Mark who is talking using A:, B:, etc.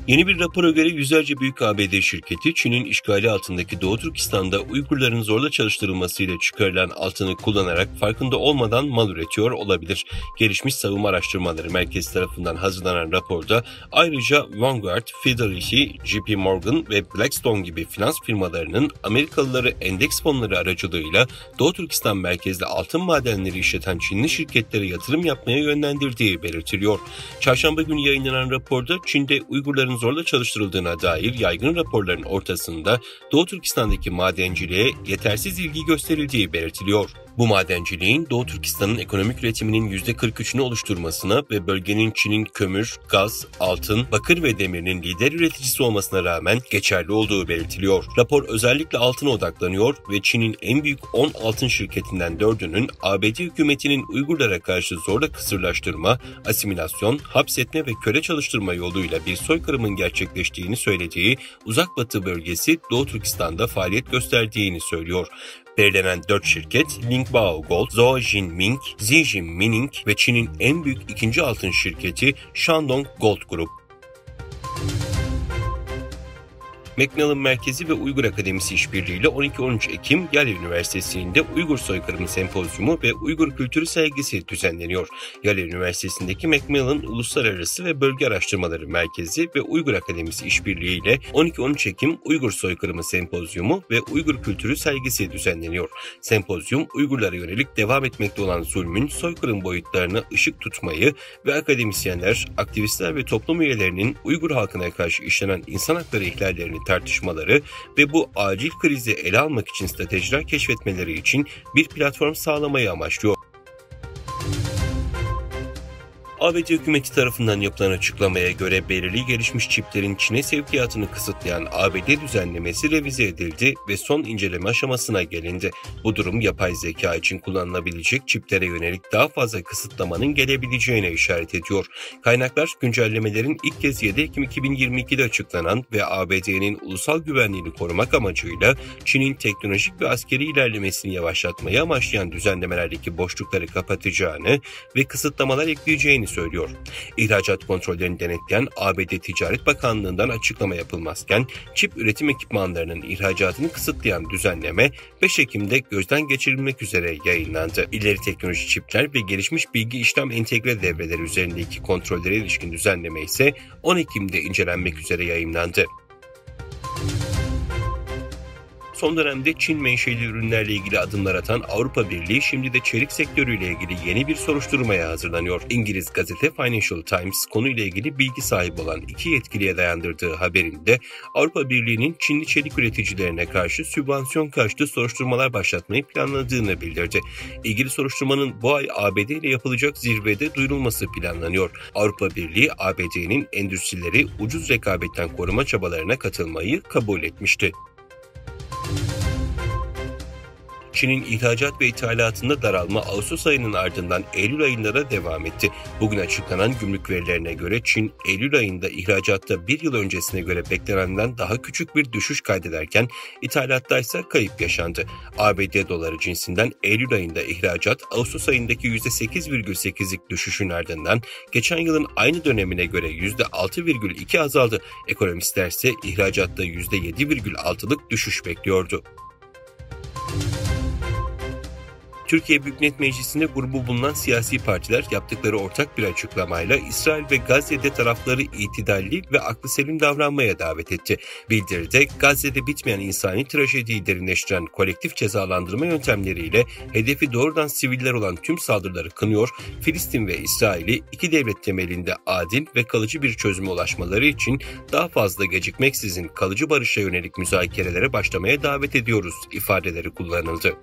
A: Yeni bir rapora göre yüzlerce büyük ABD şirketi, Çin'in işgali altındaki Doğu Türkistan'da Uygurların zorla çalıştırılmasıyla çıkarılan altını kullanarak farkında olmadan mal üretiyor olabilir. Gelişmiş Savunma Araştırmaları Merkezi tarafından hazırlanan raporda ayrıca Vanguard, Fidelity, JP Morgan ve Blackstone gibi finans firmalarının Amerikalıları endeks fonları aracılığıyla Doğu Türkistan merkezli altın madenleri işleten Çinli şirketlere yatırım yapmaya yönlendirdiği belirtiliyor. Çarşamba günü yayınlanan raporda Çin'de Uygurların zorla çalıştırıldığına dair yaygın raporların ortasında Doğu Türkistan'daki madenciliğe yetersiz ilgi gösterildiği belirtiliyor. Bu madenciliğin Doğu Türkistan'ın ekonomik üretiminin %43'ünü oluşturmasına ve bölgenin Çin'in kömür, gaz, altın, bakır ve demirinin lider üreticisi olmasına rağmen geçerli olduğu belirtiliyor. Rapor özellikle altına odaklanıyor ve Çin'in en büyük 10 altın şirketinden 4'ünün ABD hükümetinin Uygurlara karşı zorla kısırlaştırma, asimilasyon, hapsetme ve köle çalıştırma yoluyla bir soykırımın gerçekleştiğini söylediği Uzak Batı bölgesi Doğu Türkistan'da faaliyet gösterdiğini söylüyor. Belirlenen 4 şirket Lingbao Gold, Zhou Ming, Zijin Mining ve Çin'in en büyük ikinci altın şirketi Shandong Gold Group. Macmillan Merkezi ve Uygur Akademisi işbirliğiyle 12-13 Ekim Yale Üniversitesi'nde Uygur Soykırımı Sempozyumu ve Uygur Kültürü Sergisi düzenleniyor. Yale Üniversitesi'ndeki Macmillan Uluslararası ve Bölge Araştırmaları Merkezi ve Uygur Akademisi işbirliğiyle 12-13 Ekim Uygur Soykırımı Sempozyumu ve Uygur Kültürü Sergisi düzenleniyor. Sempozyum, Uygurlara yönelik devam etmekte olan zulmün soykırım boyutlarına ışık tutmayı ve akademisyenler, aktivistler ve toplum üyelerinin Uygur halkına karşı işlenen insan hakları ihlallerini tartışmaları ve bu acil krizi ele almak için stratejiler keşfetmeleri için bir platform sağlamayı amaçlıyor. ABD hükümeti tarafından yapılan açıklamaya göre belirli gelişmiş çiplerin Çin'e sevkiyatını kısıtlayan ABD düzenlemesi revize edildi ve son inceleme aşamasına gelindi. Bu durum yapay zeka için kullanılabilecek çiplere yönelik daha fazla kısıtlamanın gelebileceğine işaret ediyor. Kaynaklar güncellemelerin ilk kez 7 Ekim 2022'de açıklanan ve ABD'nin ulusal güvenliğini korumak amacıyla Çin'in teknolojik ve askeri ilerlemesini yavaşlatmayı amaçlayan düzenlemelerdeki boşlukları kapatacağını ve kısıtlamalar ekleyeceğini söylüyor. İhracat kontrollerini denetleyen ABD Ticaret Bakanlığı'ndan açıklama yapılmazken çip üretim ekipmanlarının ihracatını kısıtlayan düzenleme 5 Ekim'de gözden geçirilmek üzere yayınlandı. İleri teknoloji çipler ve gelişmiş bilgi işlem entegre devreleri üzerindeki kontrollere ilişkin düzenleme ise 10 Ekim'de incelenmek üzere yayımlandı. Son dönemde Çin menşeli ürünlerle ilgili adımlar atan Avrupa Birliği şimdi de çelik sektörüyle ilgili yeni bir soruşturmaya hazırlanıyor. İngiliz gazete Financial Times konuyla ilgili bilgi sahibi olan 2 yetkiliye dayandırdığı haberinde Avrupa Birliği'nin Çinli çelik üreticilerine karşı sübvansiyon karşıtı soruşturmalar başlatmayı planladığını bildirdi. İlgili soruşturmanın bu ay ABD ile yapılacak zirvede duyurulması planlanıyor. Avrupa Birliği ABD'nin endüstrileri ucuz rekabetten koruma çabalarına katılmayı kabul etmişti. Çin'in ihracat ve ithalatında daralma Ağustos ayının ardından Eylül ayında da devam etti. Bugün açıklanan gümrük verilerine göre Çin, Eylül ayında ihracatta bir yıl öncesine göre beklenenden daha küçük bir düşüş kaydederken ithalatta ise kayıp yaşandı. ABD doları cinsinden Eylül ayında ihracat Ağustos ayındaki %8,8'lik düşüşün ardından geçen yılın aynı dönemine göre %6,2 azaldı. Ekonomistler ise ihracatta %7,6'lık düşüş bekliyordu. Türkiye Büyük Millet Meclisi'nde grubu bulunan siyasi partiler yaptıkları ortak bir açıklamayla İsrail ve Gazze'de tarafları itidalli ve aklı selim davranmaya davet etti. Bildiride Gazze'de bitmeyen insani trajediyi derinleştiren kolektif cezalandırma yöntemleriyle hedefi doğrudan siviller olan tüm saldırıları kınıyor, Filistin ve İsrail'i iki devlet temelinde adil ve kalıcı bir çözüme ulaşmaları için daha fazla gecikmeksizin kalıcı barışa yönelik müzakerelere başlamaya davet ediyoruz ifadeleri kullanıldı.